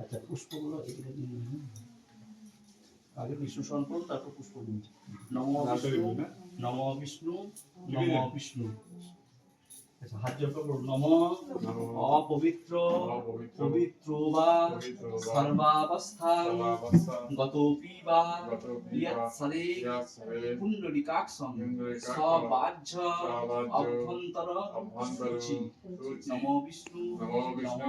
আচ্ছা পুষ্পগুলো এদিকে আগে বিষ্ণু স্মরণ করুন, তারপর পুষ্প দিন। নমো বিষ্ণু, নমো বিষ্ণু, নমো বিষ্ণু। আচ্ছা হাত জোড় করুন। নমো অপবিত্র পবিত্র বা সর্বাবস্থাং গতোপি বা ইয়ৎসরে পুণ্ডরিকাক্ষং সবাহ্য অভ্যন্তর শুচি। নমো বিষ্ণু, নমো বিষ্ণু,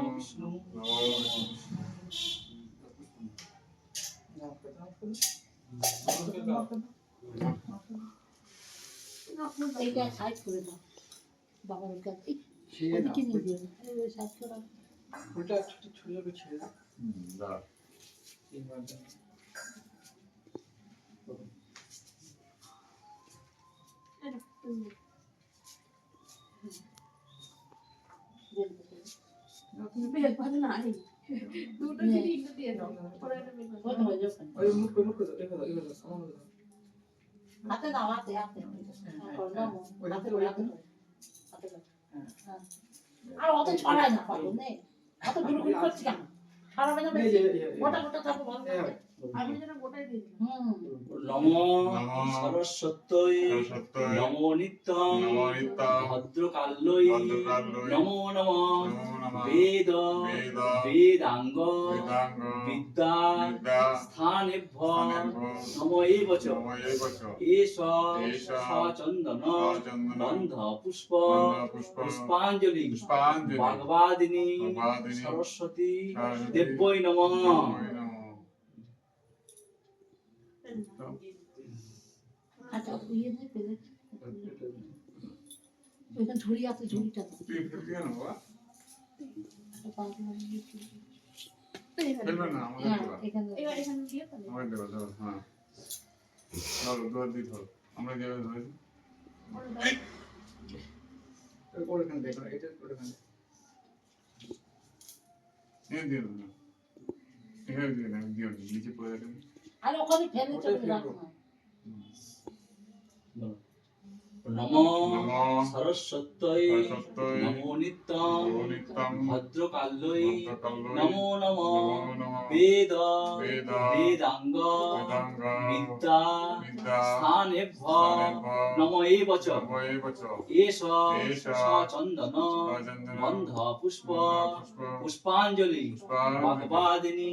নমো এইটা সাইড করে দাও বাবার কাছে ওদিকে নিয়ে দিও এই সাইড করে দাও ওটা একটু ছুঁয়ে ছেড়ে দাও দাও এইবার দাও আপনি বেল ভালো না আই দুটো কি তিনটে দিয়ে দাও পরে একটা বেল কত হয়ে যাবে ওই মুখ করে দেখো আমার হাতে দাও হাতে হাতে করলাম হাতে করে হাতে আর অত ছড়ায় না পাবো নে অত গুরুগুরু করছি কেন ছড়াবে না গোটা গোটা থাকো ভালো থাকে আমি যেন গোটাই দিই নমো সরস্বত্যৈ নমো নিত্যং ভদ্রকাল্যৈ নমো নমঃ বেদ বেদাঙ্গ বিদ্যা স্থানেভ্যঃ নমো এব চ এষ সচন্দন গন্ধ পুষ্প পুষ্পাঞ্জলি ভগবাদিনী সরস্বতী দেব্যৈ নমঃ। আচ্ছা ইয়ে দিয়ে পেলে ওইখানে ঝুড়ি আছে ঝুড়িটা দাও এখানে এখানে দিয়ে তাহলে ওখানে দেখো এটা ওখানে আর ওখানে ফেলে চলে রাখো নমো সরস্বত্যৈ নমো নিত্যং ভদ্রকাল্যৈ নমো নমঃ বেদ বেদাঙ্গ বিদ্যা স্থানেভ্যঃ নমো এব চ এষ সচন্দন গন্ধ পুষ্প পুষ্পাঞ্জলি ভগবাদিনী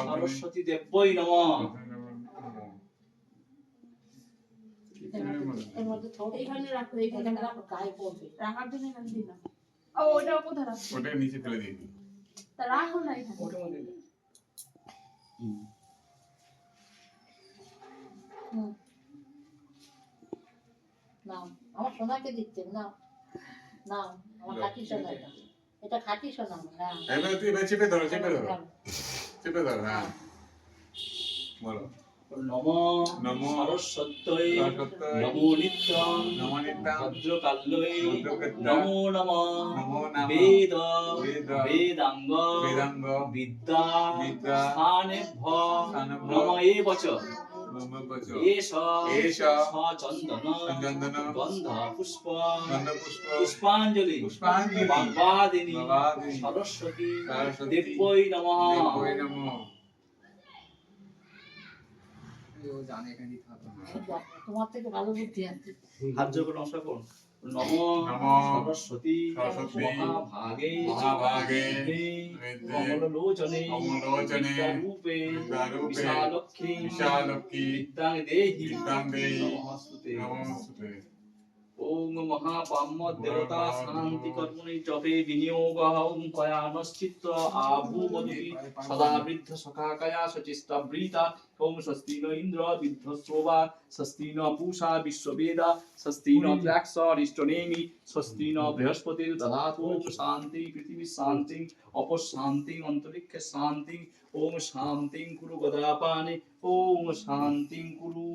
সরস্বতী দেব্যৈ নমঃ। এর মধ্যে থোড় এইখানে রাখো এখানে রাখো গায়ে পড়বে রাখার জন্য এখানে দিলাম ও ওটা কোথায় রাখো ওটা নিচে ফেলে দিই তা রাখো না এখানে ওটার মধ্যে নাও আমার সোনাকে দিচ্ছেন নাও নাও আমার খাঁটি সোনা এটা খাঁটি সোনা না এবার তুই চেপে ধরো চেপে ধরো হ্যাঁ বলো নমো সরস্বত্যৈ নমো নিত্যং ভদ্রকাল্যৈ নমো নমঃ বেদ বেদাঙ্গ বিদ্যা স্থানেভ্যঃ নমো এব চ এষ সচন্দন গন্ধ পুষ্প পুষ্পাঞ্জলি ভগবাদিনী সরস্বতী দেব্যৈ নমঃ। ও জানে এখানে দিতে হবে তোমার থেকে ভালো বুদ্ধি আছে হাত জোড় করে নমস্কার করুন। নমো সরস্বতী মহাভাগে কমললোচনে বিদ্যারূপে বিশালক্ষী বিদ্যাং দেহি নমস্তুতে। ওম মহাপাম্য দেবতা শান্তি কর্মণি জপে বিনিয়োগঃ কয়ানশ্চিত্ত আভূবতি সদা বৃদ্ধ সখাকয়া সচিষ্টাবৃতা। ওম স্বস্তি ন ইন্দ্র বিদ্ধশ্রবা স্বস্তি ন পূষা বিশ্ববেদা স্বস্তি ন ত্র্যাক্ষ অরিষ্টনেমি স্বস্তি ন বৃহস্পতির দধাতু। ওম শান্তি পৃথিবী শান্তি অপশান্তি অন্তরিক্ষে শান্তি। ওম শান্তি কুরু গদাপানে ওম শান্তি কুরু।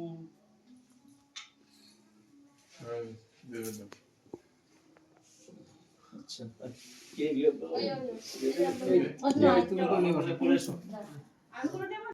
আচ্ছা কে বিয়ে ওই তুমি কোন নিয়ে বসে আমি কোনো